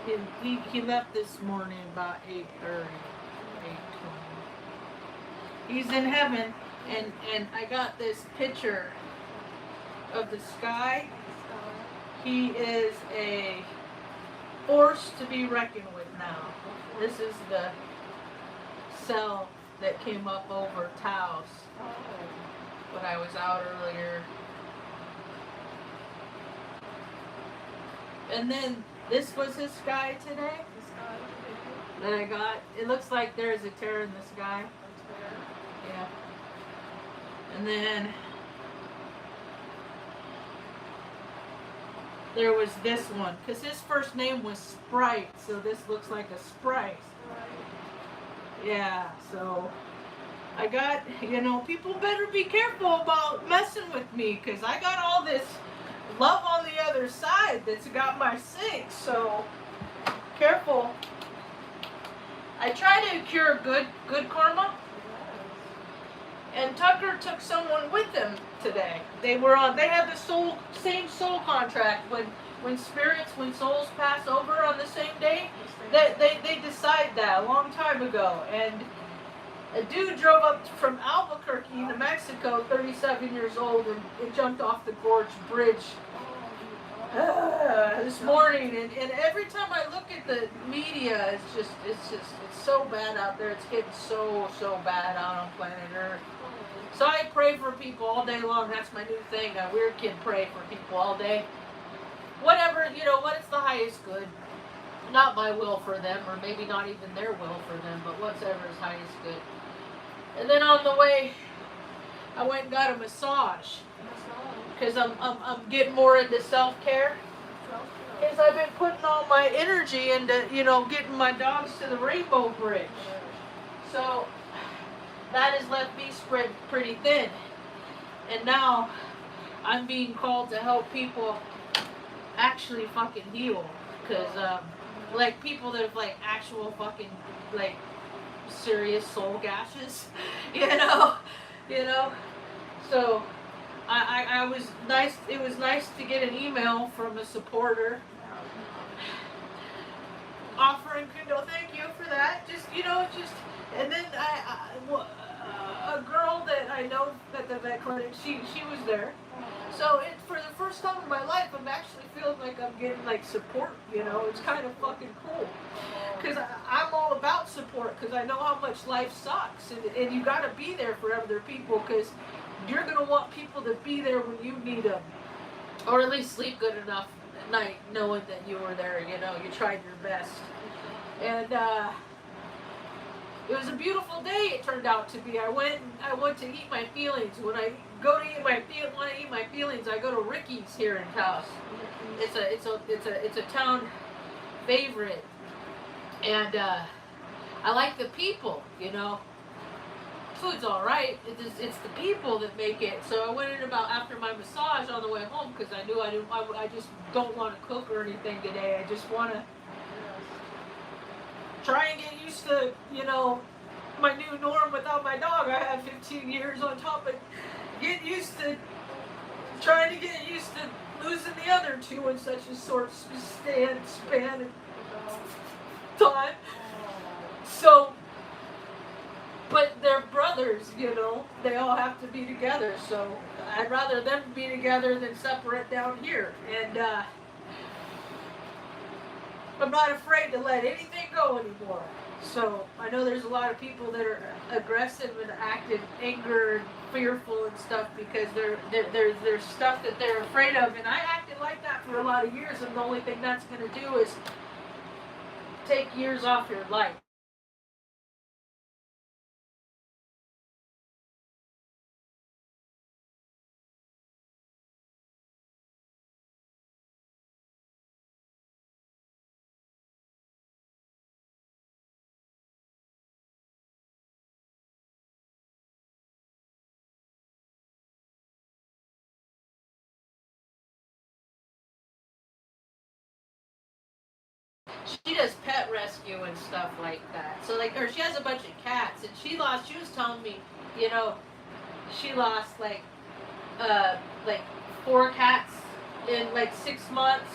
He left this morning about 8:30, 8:20. He's in heaven, and I got this picture of the sky. He is a force to be reckoned with now. This is the cell that came up over Taos when I was out earlier. And then this was his sky today that I got. It looks like there's a tear in the sky. Yeah. And then there was this one, because his first name was Sprite, so this looks like a Sprite. Yeah, so I got, people better be careful about messing with me, because I got all this love on the other side that's got my sink, so careful. I try to cure good karma, and Tucker took someone with him today. They had the same soul contract. When souls pass over on the same day, they decide that a long time ago. And a dude drove up from Albuquerque, New Mexico, 37 years old, and jumped off the Gorge Bridge this morning. And every time I look at the media, it's so bad out there. It's getting so bad out on planet Earth. So I pray for people all day long. That's my new thing. A weird kid pray for people all day. Whatever, what is the highest good? Not my will for them, or maybe not even their will for them, but whatever is highest good. And then on the way, I went and got a massage. Because I'm getting more into self-care. Because I've been putting all my energy into, getting my dogs to the Rainbow Bridge. So that has left me spread pretty thin. And now I'm being called to help people actually fucking heal. Because, people that have, actual fucking, serious soul gashes. So I was nice. It was nice to get an email from a supporter offering, thank you for that. And then a girl that I know at the vet clinic, she was there. So for the first time in my life, I'm actually feeling like I'm getting support. It's kind of fucking cool. Because I'm all about support, because I know how much life sucks, and you got to be there for other people, because you're going to want people to be there when you need them, or at least sleep good enough at night knowing that you were there, you tried your best. And it was a beautiful day, it turned out to be. I went to eat my feelings. When I go to want to eat my feelings, I go to Ricky's here in Taos. It's a town favorite. And I like the people, Food's all right. It's the people that make it. So I went in after my massage on the way home, because I knew I just don't want to cook or anything today. I just want to try and get used to, my new norm without my dog. I had 15 years on top of trying to get used to losing the other two in such a short span of time. So, but they're brothers, they all have to be together. So I'd rather them be together than separate down here. And I'm not afraid to let anything go anymore. So I know there's a lot of people that are aggressive and act in anger and fearful and stuff, because there's stuff that they're afraid of. And I acted like that for a lot of years, and the only thing that's going to do is take years off your life. She does pet rescue and stuff like that. So or she has a bunch of cats, and she was telling me, she lost like 4 cats in 6 months,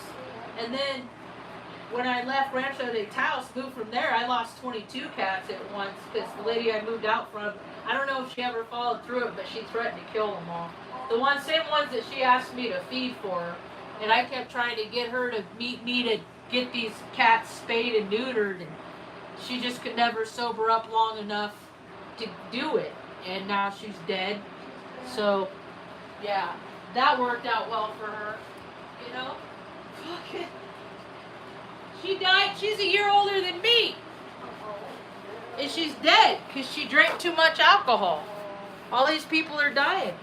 and then when I left Ranchos de Taos, moved from there, I lost 22 cats at once because the lady I moved out from, I don't know if she ever followed through it, but she threatened to kill them all. The same ones that she asked me to feed for her, and I kept trying to get her to meet me to get these cats spayed and neutered, and she just could never sober up long enough to do it, and now she's dead. So, yeah, that worked out well for her, you know? Fucking. She died, she's a year older than me. And she's dead because she drank too much alcohol. All these people are dying.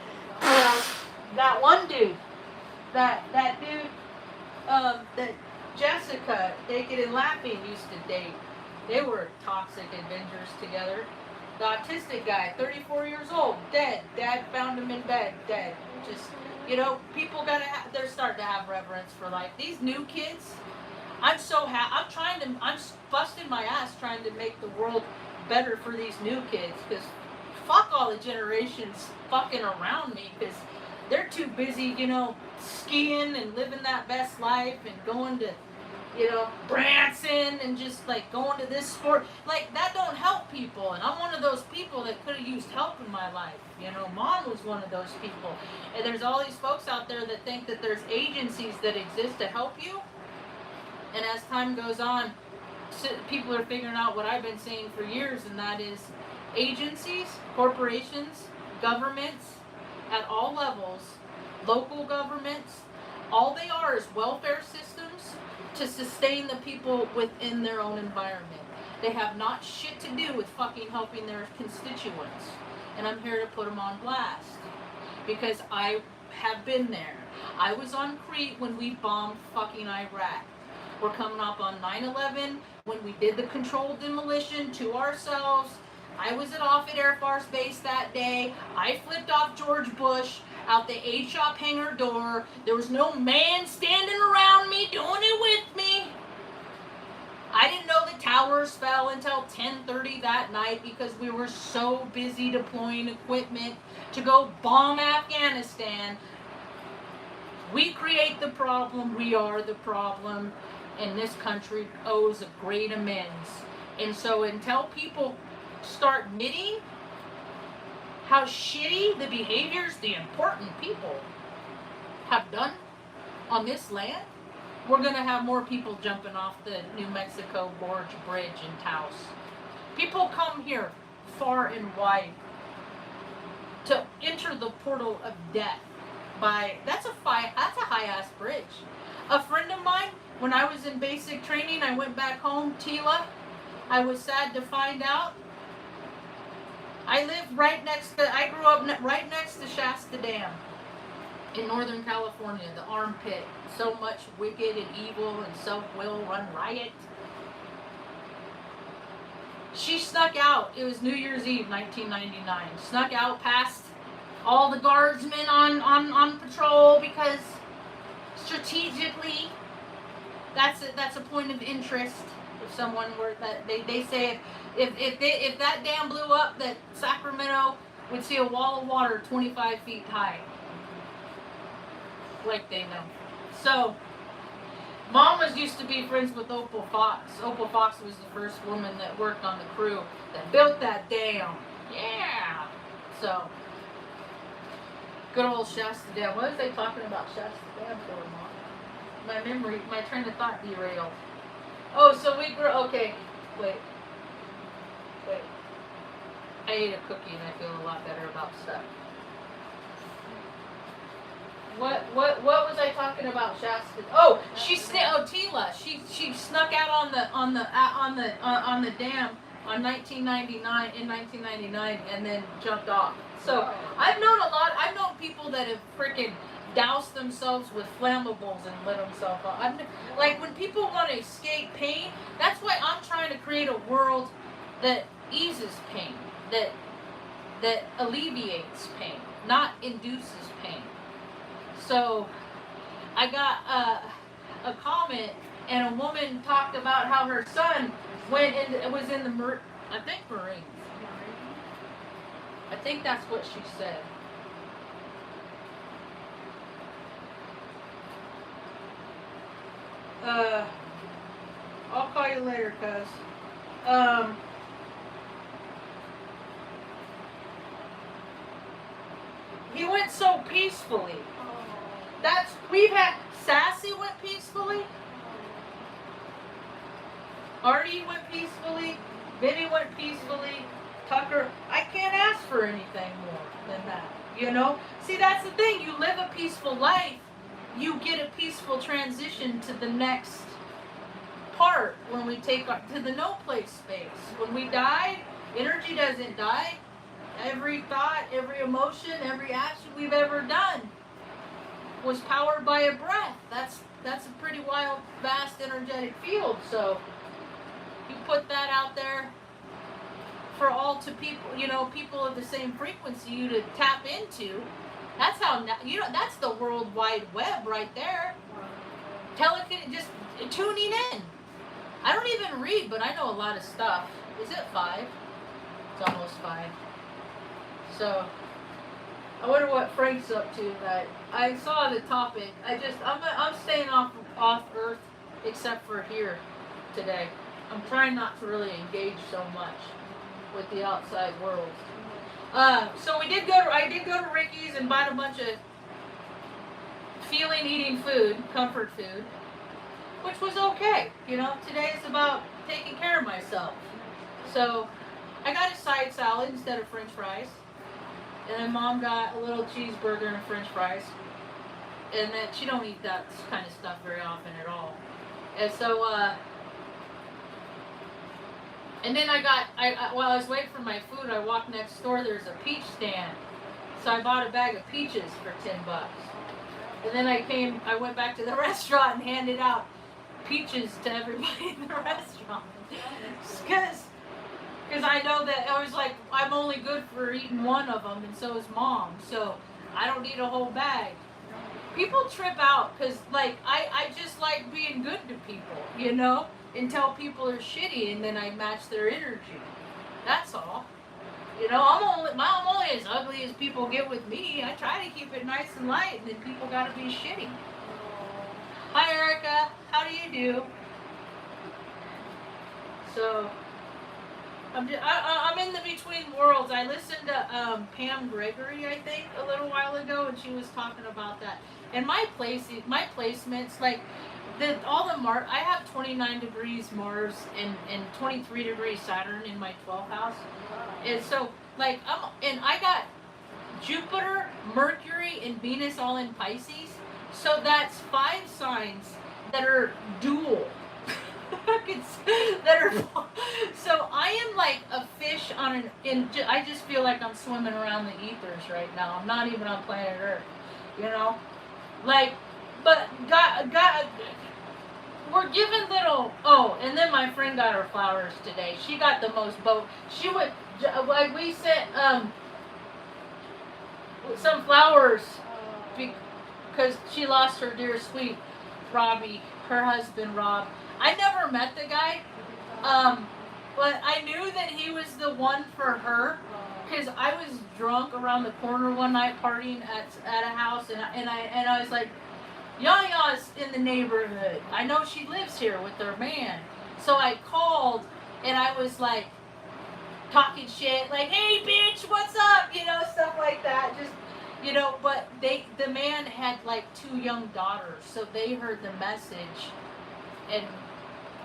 That one dude, that dude, that Jessica, Naked and Laughing, used to date. They were toxic adventures together. The autistic guy, 34 years old, dead. Dad found him in bed, dead. Just, you know, people they're starting to have reverence for life. These new kids, I'm so happy. I'm busting my ass trying to make the world better for these new kids, because fuck all the generations fucking around me, because they're too busy, you know, skiing and living that best life and going to, you know, Branson and just like going to this sport. Like, that don't help people. And I'm one of those people that could have used help in my life. You know, Mom was one of those people. And there's all these folks out there that think that there's agencies that exist to help you. And as time goes on, people are figuring out what I've been saying for years, and that is agencies, corporations, governments at all levels, local governments, all they are is welfare systems to sustain the people within their own environment. They have not shit to do with fucking helping their constituents. And I'm here to put them on blast, because I have been there. I was on Crete when we bombed fucking Iraq. We're coming up on 9/11 when we did the controlled demolition to ourselves. I was at Offutt Air Force Base that day. I flipped off George Bush out the 8-shop hangar door. There was no man standing around me doing it with me. I didn't know the towers fell until 10:30 that night because we were so busy deploying equipment to go bomb Afghanistan. We create the problem. We are the problem. And this country owes a great amends. And so until people start admitting how shitty the behaviors the important people have done on this land, we're going to have more people jumping off the New Mexico Gorge Bridge in Taos. People come here far and wide to enter the portal of death. That's a high-ass bridge. A friend of mine, when I was in basic training, I went back home, Tila. I was sad to find out. I grew up right next to Shasta Dam in Northern California, the armpit. So much wicked and evil and self-will run riot. She snuck out. It was New Year's Eve, 1999. Snuck out past all the guardsmen on patrol, because strategically, that's a point of interest. If someone were that they say if that dam blew up, that Sacramento would see a wall of water 25 feet high. Like they know. So, Mom used to be friends with Opal Fox. Opal Fox was the first woman that worked on the crew that built that dam. Yeah. So, good old Shasta Dam. What was I talking about Shasta Dam for, Mom? My train of thought derailed. Oh, so we grew. Okay, wait. I ate a cookie and I feel a lot better about stuff. What was I talking about, Shasta? Oh, Tila. She snuck out on the dam in 1999, and then jumped off. So I've known people that have freaking doused themselves with flammables and lit themselves up. Like, when people want to escape pain, that's why I'm trying to create a world that eases pain, that alleviates pain, not induces pain. So I got a comment, and a woman talked about how her son was in the Marines. I think that's what she said. I'll call you later, cuz. He went so peacefully. We've had, Sassy went peacefully. Artie went peacefully. Vinny went peacefully. Tucker, I can't ask for anything more than that. You know? See, that's the thing. You live a peaceful life, you get a peaceful transition to the next part when we take to the no place space. When we die, energy doesn't die. Every thought, every emotion, every action we've ever done was powered by a breath. That's a pretty wild, vast, energetic field. So you put that out there for all to people, you know, people of the same frequency you to tap into. That's how, you know, that's the World Wide Web right there. Just tuning in. I don't even read, but I know a lot of stuff. Is it 5? It's almost 5. So, I wonder what Frank's up to tonight. I saw the topic. I'm staying off Earth, except for here today. I'm trying not to really engage so much with the outside world. So I did go to Ricky's and bought a bunch of eating food, comfort food, which was okay. You know, today is about taking care of myself. So I got a side salad instead of French fries. And then Mom got a little cheeseburger and French fries. And then she don't eat that kind of stuff very often at all. And so, and then while I was waiting for my food, I walked next door, there's a peach stand. So I bought a bag of peaches for $10. And then I went back to the restaurant and handed out peaches to everybody in the restaurant. Because I know that I was like, I'm only good for eating one of them, and so is Mom. So I don't need a whole bag. People trip out because, like, I just like being good to people, you know, until people are shitty, and then I match their energy. That's all. You know, I'm only as ugly as people get with me. I try to keep it nice and light, and then people gotta be shitty. Hi, Erica. How do you do? So I'm in the between worlds. I listened to Pam Gregory, I think, a little while ago, and she was talking about that. And my placements, like I have 29 degrees Mars and 23 degrees Saturn in my 12th house, and so like I got Jupiter, Mercury, and Venus all in Pisces. So that's 5 signs that are dual. So I am like a fish I just feel like I'm swimming around the ethers right now. I'm not even on planet Earth, you know, like, but God, we're given little. Oh, and then my friend got her flowers today. She got the most she went, like, we sent some flowers because she lost her dear sweet Robbie, her husband Rob. I never met the guy, but I knew that he was the one for her because I was drunk around the corner one night partying at a house, and I was like, Yaya's in the neighborhood. I know she lives here with her man. So I called and I was like talking shit, like, hey bitch, what's up? You know, stuff like that. Just, you know, but the man had like 2 young daughters, so they heard the message, and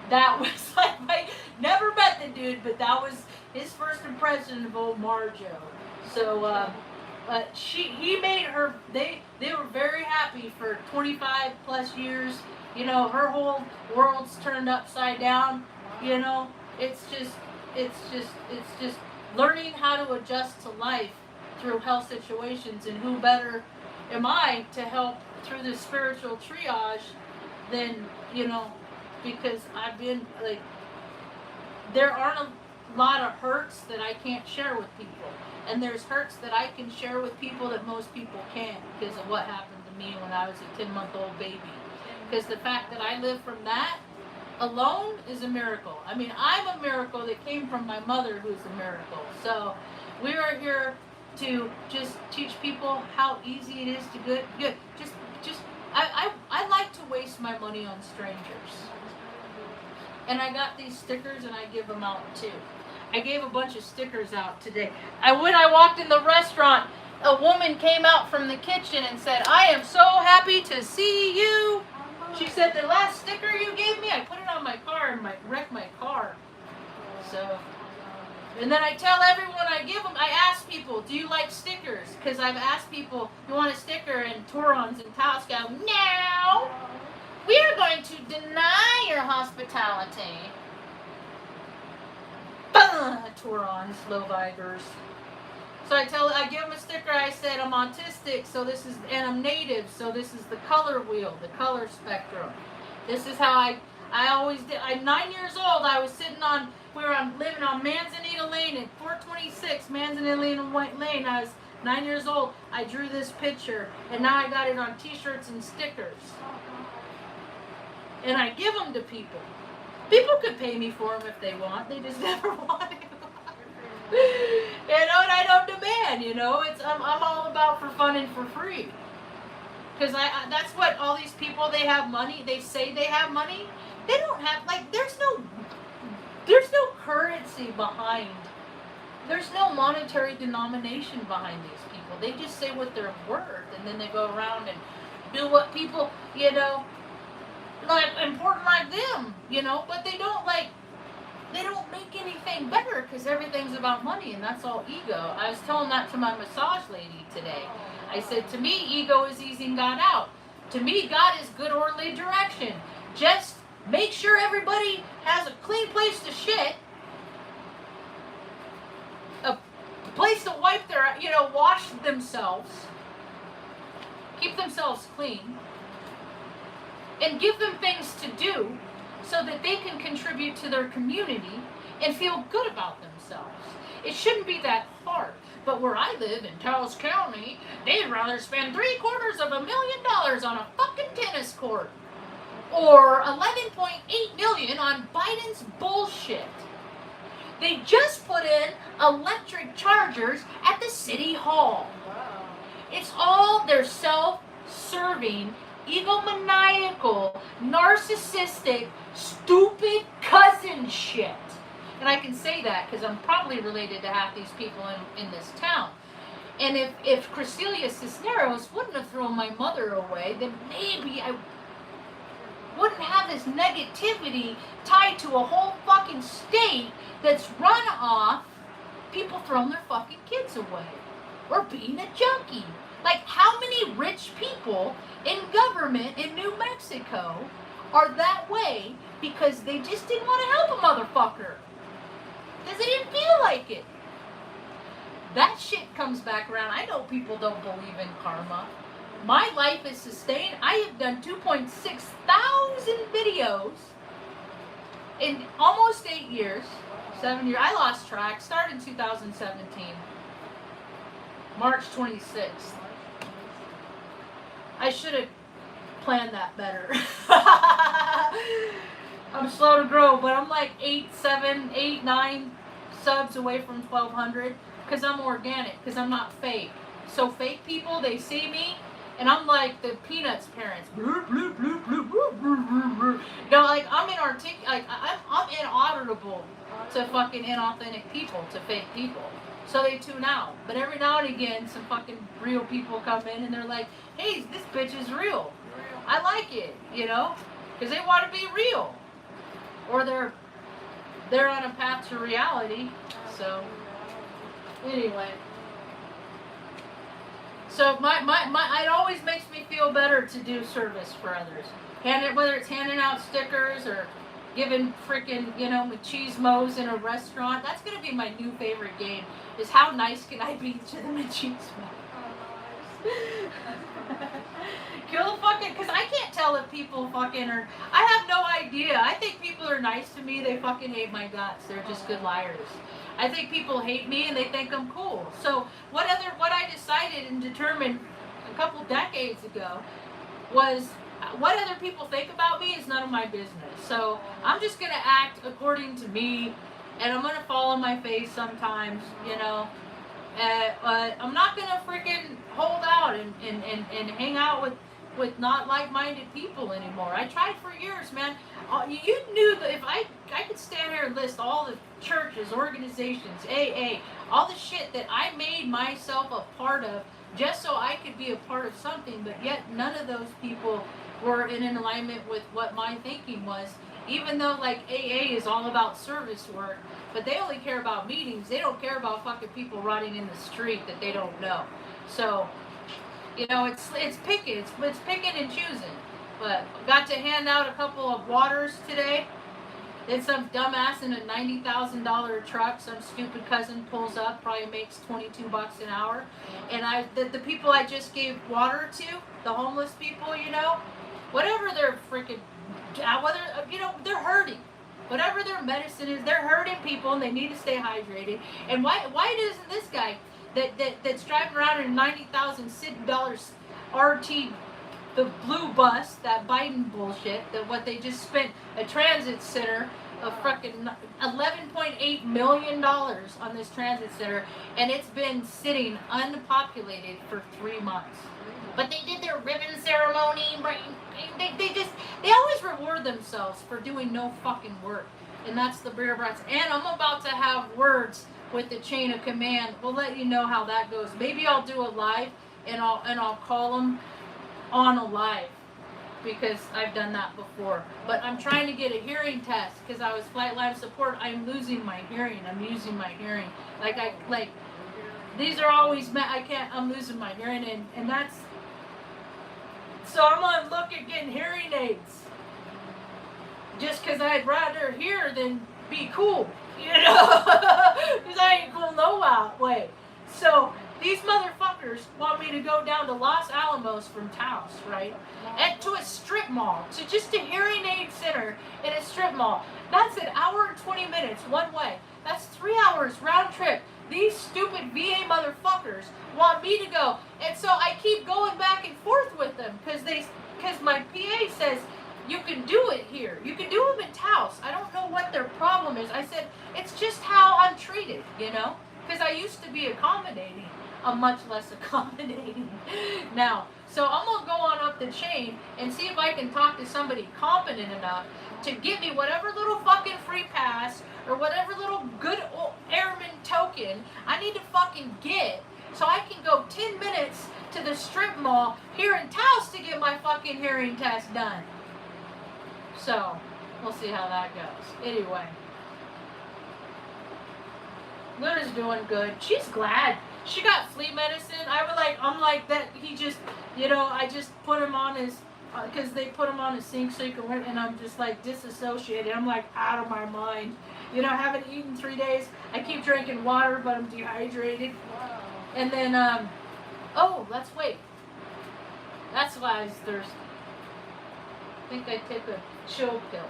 that was like, I never met the dude, but that was his first impression of old Marge. So, but he made her, they were very happy for 25 plus years. You know, her whole world's turned upside down. You know, it's just learning how to adjust to life through health situations, and who better am I to help through the spiritual triage than, you know, because I've been like, there aren't a lot of hurts that I can't share with people, and there's hurts that I can share with people that most people can't because of what happened to me when I was a 10-month-old baby. Because the fact that I live from that alone is a miracle. I mean, I'm a miracle that came from my mother, who's a miracle. So we are here to just teach people how easy it is to good. I like to waste my money on strangers. And I got these stickers and I give them out too. I gave a bunch of stickers out today. When I walked in the restaurant, a woman came out from the kitchen and said, I am so happy to see you. She said, the last sticker you gave me, I put it on my car and wrecked my car. So, and then I tell everyone I give them, I ask people, do you like stickers? Because I've asked people, you want a sticker? And Torons and Taos go, no, we are going to deny your hospitality. Torons, low vibers. So I give them a sticker. I said I'm autistic, and I'm native, so this is the color wheel, the color spectrum. This is how I always did. I'm 9 years old. I was living on Manzanita Lane in 426 Manzanita Lane. I was 9 years old. I drew this picture, and now I got it on T-shirts and stickers, and I give them to people. People could pay me for them if they want. They just never want to. And I don't demand. I'm all about for fun and for free. Because that's what all these people, they have money. They say they have money. They don't have, there's no currency behind. There's no monetary denomination behind these people. They just say what they're worth, and then they go around and do what people, important like them, but they don't make anything better because everything's about money, and that's all ego. I was telling that to my massage lady today. I said, to me, ego is easing God out. To me, God is good orderly direction. Just make sure everybody has a clean place to shit, a place to wipe their, wash themselves, keep themselves clean, and give them things to do so that they can contribute to their community and feel good about themselves. It shouldn't be that hard. But where I live in Taos County, they'd rather spend $750,000 on a fucking tennis court or $11.8 million on Biden's bullshit. They just put in electric chargers at the city hall. Wow. It's all their self-serving, egomaniacal, narcissistic, stupid cousin shit. And I can say that because I'm probably related to half these people in this town. And if Cecilia Cisneros wouldn't have thrown my mother away, then maybe I wouldn't have this negativity tied to a whole fucking state that's run off people throwing their fucking kids away or being a junkie. Like, how many rich people in government in New Mexico are that way because they just didn't want to help a motherfucker? Because they didn't feel like it. That shit comes back around. I know people don't believe in karma. My life is sustained. I have done 2.6 thousand videos in almost 8 years. 7 years. I lost track. Started in 2017. March 26th. I should have planned that better. I'm slow to grow, but I'm like 8, 9 subs away from 1,200 because I'm organic, because I'm not fake. So fake people, they see me, and I'm like the Peanuts parents. I'm inarticulate. I'm inaudible to fucking inauthentic people, to fake people. So they tune out. But every now and again, some fucking real people come in and they're like, hey, this bitch is real. I like it, because they want to be real. Or they're on a path to reality. So, anyway. So, it always makes me feel better to do service for others. Whether it's handing out stickers or giving freaking, machismos in a restaurant. That's going to be my new favorite game, is how nice can I be to the machismo? Kill fucking, because I can't tell if people fucking are, I have no idea. I think people are nice to me, they fucking hate my guts. They're just good liars. I think people hate me and they think I'm cool. So what I decided and determined a couple decades ago was what other people think about me is none of my business. So I'm just going to act according to me, and I'm going to fall on my face sometimes, but I'm not going to freaking hold out and hang out with not like-minded people anymore. I tried for years, man. You knew that if I list all the churches, organizations, AA, all the shit that I made myself a part of just so I could be a part of something, but yet none of those people were in alignment with what my thinking was, even though like AA is all about service work, but they only care about meetings. They don't care about fucking people rotting in the street that they don't know. So, you know, it's picking, it's picking and choosing. But got to hand out a couple of waters today. Then some dumbass in a $90,000 truck, some stupid cousin pulls up, probably makes $22 an hour. And the people I just gave water to, the homeless people, you know, whatever their freaking, whether, you know, they're hurting. Whatever their medicine is, they're hurting people and they need to stay hydrated. And why doesn't this guy that's driving around in $90,000 RT, the blue bus, that Biden bullshit, that what they just spent a transit center of fucking $11.8 million on this transit center, and it's been sitting unpopulated for 3 months. But they did their ribbon ceremony. They always reward themselves for doing no fucking work. And that's the beer brats. And I'm about to have words with the chain of command. We'll let you know how that goes. Maybe I'll do a live and I'll call them on a live, because I've done that before. But I'm trying to get a hearing test because I was flight life support. I'm losing my hearing. I'm using my hearing. These are always I'm losing my hearing, and that's, so I'm gonna look at getting hearing aids. Just because I'd rather hear than be cool, you know? Because I ain't cool no way. So these motherfuckers want me to go down to Los Alamos from Taos, right? And to a strip mall, to just a hearing aid center in a strip mall. That's an hour and 20 minutes one way. That's 3 hours round trip. These stupid VA motherfuckers want me to go. And so I keep going back and forth with them because my PA says, you can do it here. You can do them in Taos. I don't know what their problem is. I said, it's just how I'm treated, you know? Because I used to be accommodating. I'm much less accommodating now. So I'm going to go on up the chain and see if I can talk to somebody competent enough to give me whatever little fucking free pass or whatever little good old airman token I need to fucking get so I can go 10 minutes to the strip mall here in Taos to get my fucking hearing test done. So, we'll see how that goes. Anyway. Luna's doing good. She's glad. She got flea medicine. I'm like that. He just, you know, I just put him on his, because they put him on his sink so he can work, and I'm just like disassociated. I'm like out of my mind. You know, I haven't eaten 3 days. I keep drinking water, but I'm dehydrated. Wow. And then, let's wait. That's why I was thirsty. I think I took a chill pill.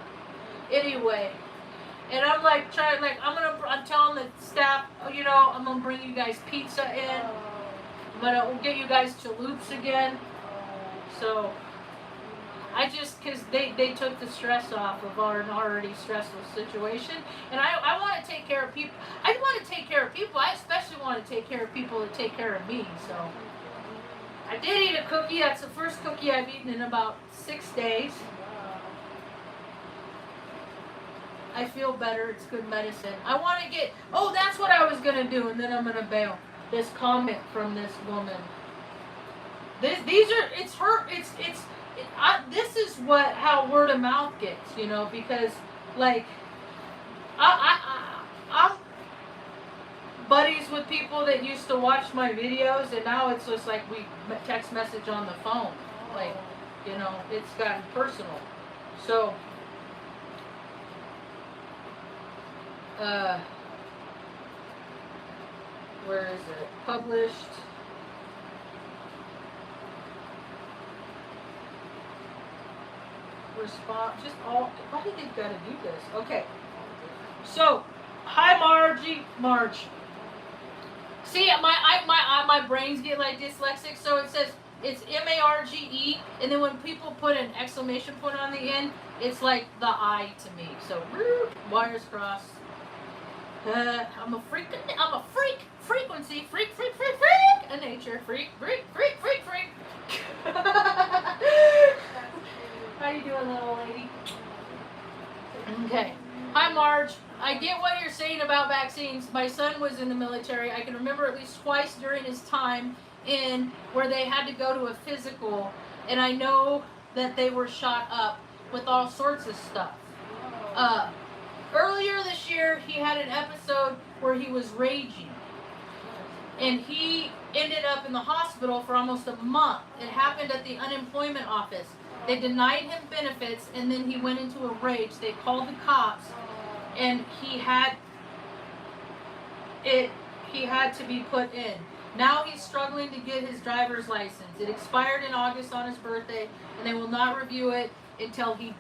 Anyway. And I'm like I'm telling the staff, you know, I'm gonna bring you guys pizza in. We'll get you guys chalups again. So because they took the stress off of our already stressful situation, and I want to take care of people. I want to take care of people. I especially want to take care of people that take care of me. So I did eat a cookie. That's the first cookie I've eaten in about 6 days. I feel better. It's good medicine. I want to get, that's what I was going to do, and then I'm going to bail. This comment from this woman. This is how word of mouth gets, you know, because, like, I'm buddies with people that used to watch my videos, and now it's just like we text message on the phone. Like, you know, it's gotten personal. So, where is it? Published. Response. Just all. Why did they gotta do this? Okay. So, hi Marge. See, my brains get like dyslexic, so it says it's Marge, and then when people put an exclamation point on the end, it's like the I to me. So, wires crossed. I'm a freak. Frequency. Freak. A nature. Freak. How you doing, little lady? Okay. Hi, Marge. I get what you're saying about vaccines. My son was in the military. I can remember at least twice during his time in where they had to go to a physical, and I know that they were shot up with all sorts of stuff. Earlier this year, he had an episode where he was raging, and he ended up in the hospital for almost a month. It happened at the unemployment office. They denied him benefits, and then he went into a rage. They called the cops, and he had to be put in. Now he's struggling to get his driver's license. It expired in August on his birthday, and they will not review it until he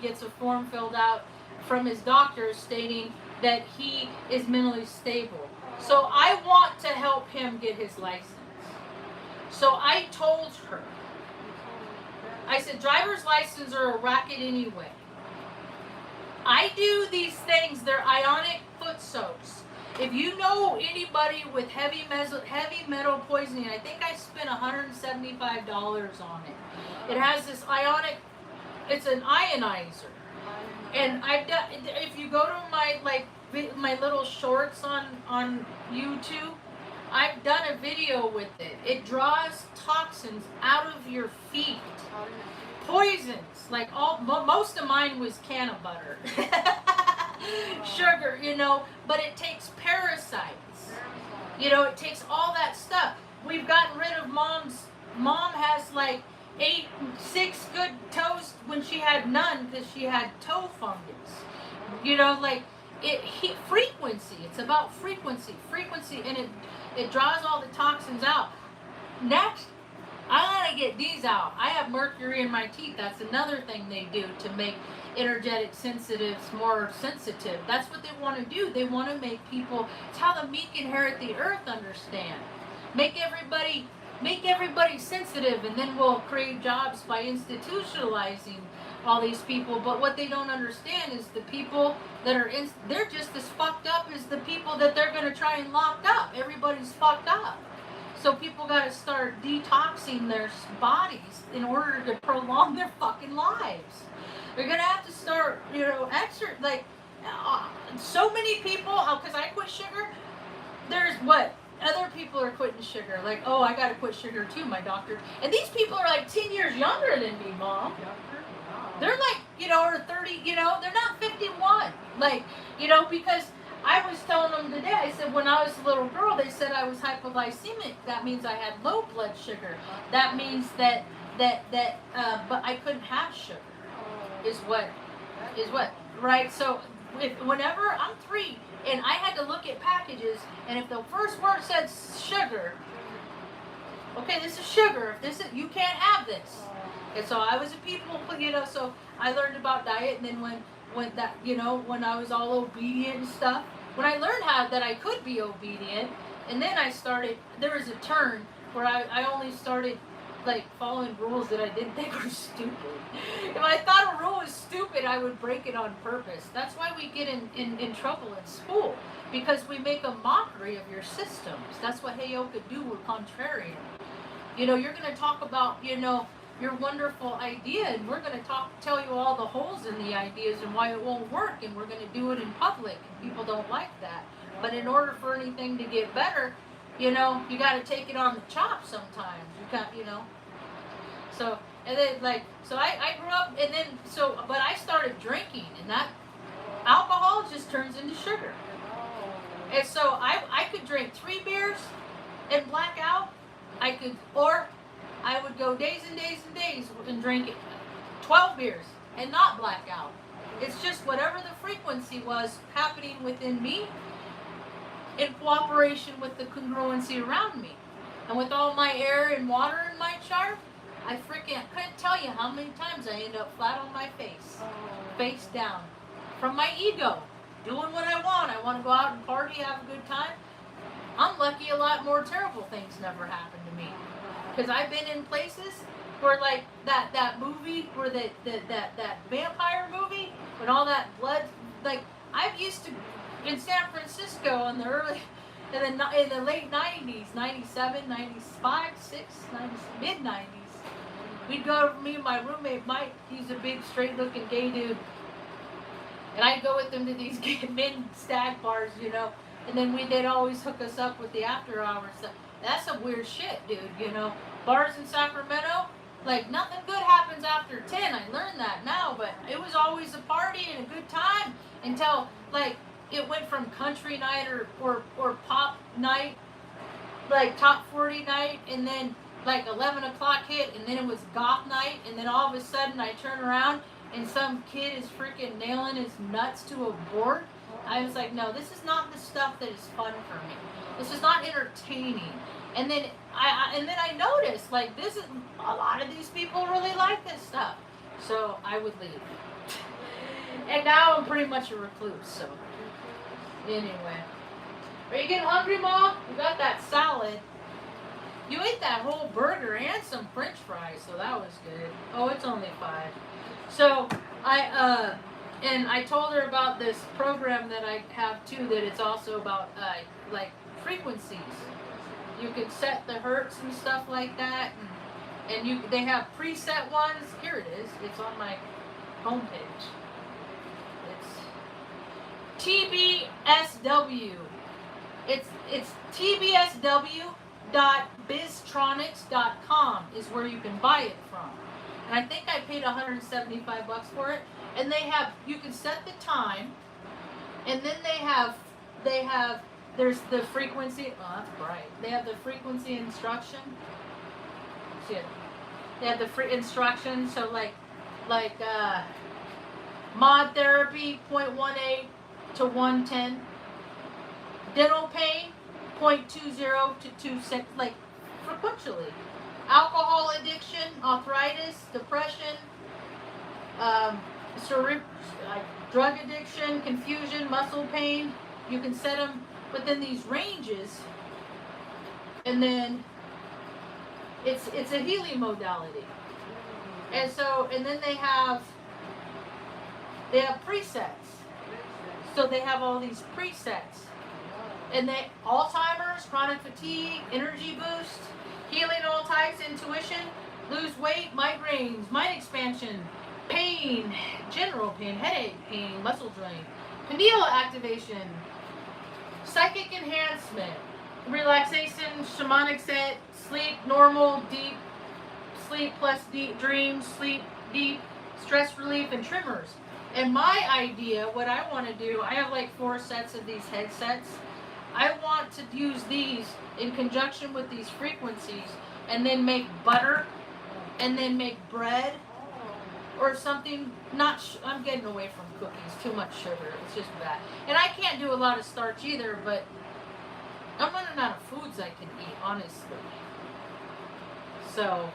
gets a form filled out from his doctor stating that he is mentally stable. So I want to help him get his license. So I told her, I said, driver's licenses are a racket anyway. I do these things, they're ionic foot soaks. If you know anybody with heavy metal poisoning, I think I spent $175 on it. It has this ionic, it's an ionizer. And I've done, if you go to my little shorts on YouTube, I've done a video with it. It draws toxins out of your feet. Poisons, like most of mine was can of butter. Sugar, but it takes parasites. It takes all that stuff. We've gotten rid of mom has like 6 good toes when she had none because she had toe fungus. Frequency. It's about frequency, and it draws all the toxins out. Next, I gotta get these out. I have mercury in my teeth. That's another thing they do to make energetic sensitives more sensitive. That's what they want to do. They want to make people, it's how the meek inherit the earth understand. Make everybody sensitive, and then we'll create jobs by institutionalizing all these people. But what they don't understand is the people that are they're just as fucked up as the people that they're going to try and lock up. Everybody's fucked up. So people got to start detoxing their bodies in order to prolong their fucking lives. They're going to have to start, so many people, because I quit sugar, there's other people are quitting sugar. Like, oh, I got to quit sugar too, my doctor. And these people are like 10 years younger than me, Mom. They're like, or 30, they're not 51. Because I was telling them today, I said, when I was a little girl, they said I was hypoglycemic. That means I had low blood sugar. That means but I couldn't have sugar, is what, right? So whenever I'm 3, and I had to look at packages, and if the first word said sugar, okay, this is sugar. You can't have this. And so I was a people, so I learned about diet, and then when I was all obedient and stuff, when I learned that I could be obedient, and then there was a turn where I only started following rules that I didn't think were stupid. If I thought a rule was stupid, I would break it on purpose. That's why we get in trouble in school, because we make a mockery of your systems. That's what Heyoka do. We're contrarian. You're going to talk about, your wonderful idea, and we're going to tell you all the holes in the ideas and why it won't work, and we're going to do it in public, and people don't like that. But in order for anything to get better, you got to take it on the chop sometimes. So, and then so I grew up, and then but I started drinking, and that alcohol just turns into sugar. And so I could drink 3 beers and black out. Or I would go days and days and days and drink 12 beers and not black out. It's just whatever the frequency was happening within me in cooperation with the congruency around me. And with all my air and water in my chart, I couldn't tell you how many times I end up flat on my face down. From my ego, doing what I want. I want to go out and party, have a good time. I'm lucky a lot more terrible things never happened to me. Because I've been in places where that movie, where that vampire movie, when all that blood, I've used to, in San Francisco in the late 90s, 97, 95, 6, 90, mid 90s, we'd go, me and my roommate Mike, he's a big straight looking gay dude, And I'd go with them to these men stag bars, you know, and then they'd always hook us up with the after hours stuff. That's some weird shit, dude, you know. Bars in Sacramento, like nothing good happens after 10. I learned that now, but it was always a party and a good time until like it went from country night or pop night, like top 40 night, and then like 11 o'clock hit, and then it was goth night, and then all of a sudden I turn around and some kid is freaking nailing his nuts to a board. I was like, no, this is not the stuff that is fun for me. This is not entertaining. And then I noticed, like, this is a lot of these people really like this stuff. So I would leave. And now I'm pretty much a recluse. So anyway, are you getting hungry, Mom? You got that salad. You ate that whole burger and some French fries, so that was good. Oh, it's only 5. So I told her about this program that I have too, that it's also about like frequencies. You can set the hertz and stuff like that, and they have preset ones. Here it is. It's on my homepage. It's TBSW. It's tbsw.biztronics.com is where you can buy it from. And I think I paid $175 for it. And you can set the time, and then there's the frequency. Oh, that's bright. They have the frequency instruction. See it? They have the free instruction. So like mod therapy 0.18 to 110. Dental pain 0.20 to 2.6, like sequentially. Alcohol addiction, arthritis, depression, drug addiction, confusion, muscle pain. You can set them within these ranges, and then it's a healing modality. And then they have presets. So they have all these presets. And Alzheimer's, chronic fatigue, energy boost, healing all types, intuition, lose weight, migraines, mind expansion, pain, general pain, headache, pain, muscle drain, pineal activation, psychic enhancement, relaxation, shamanic set, sleep, normal, deep, sleep plus deep dreams, sleep, deep, stress relief, and tremors. And my idea, what I want to do, I have like 4 sets of these headsets. I want to use these in conjunction with these frequencies and then make butter and then make bread or something. I'm getting away from cookies, too much sugar, it's just bad. And I can't do a lot of starch either, but I'm running out of foods I can eat, honestly. So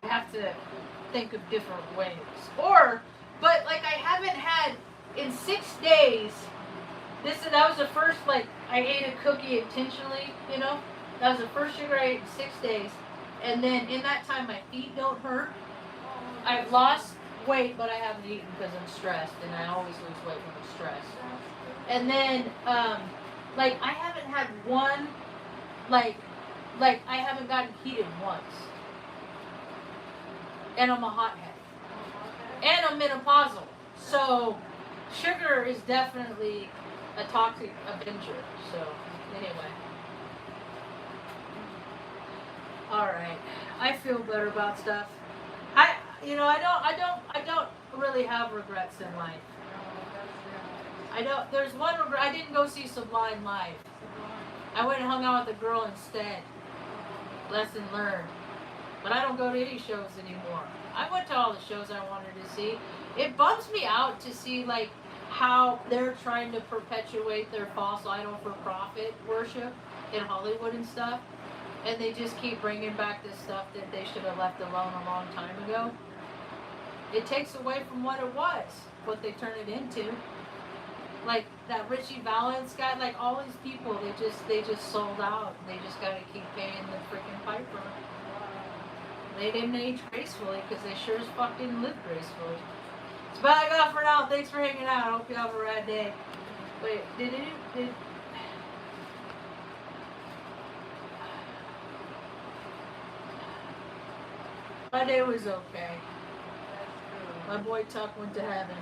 I have to think of different ways. But like I haven't had in 6 days. That was the first, like, I ate a cookie intentionally, you know? That was the first sugar I ate in 6 days. And then in that time, my feet don't hurt. I've lost weight, but I haven't eaten because I'm stressed. And I always lose weight when I'm stressed. And then, like, I haven't had one, like I haven't gotten heated once. And I'm a hothead. And I'm menopausal. So, sugar is definitely a toxic avenger. So anyway, all right, I feel better about stuff. I don't really have regrets in life. There's one regret. I didn't go see Sublime live. I went and hung out with a girl instead. Lesson learned. But I don't go to any shows anymore. I went to all the shows I wanted to see. It bums me out to see like how they're trying to perpetuate their false idol for profit worship in Hollywood and stuff, and they just keep bringing back this stuff that they should have left alone a long time ago. It takes away from what it was, what they turn it into. Like that Richie Valens guy, like all these people, they just sold out. They just got to keep paying the freaking piper. They didn't age gracefully because they sure as fuck didn't live gracefully. It's about all I got for now. Thanks for hanging out. I hope you have a rad day. Wait, my day was okay. My boy Tuck went to heaven.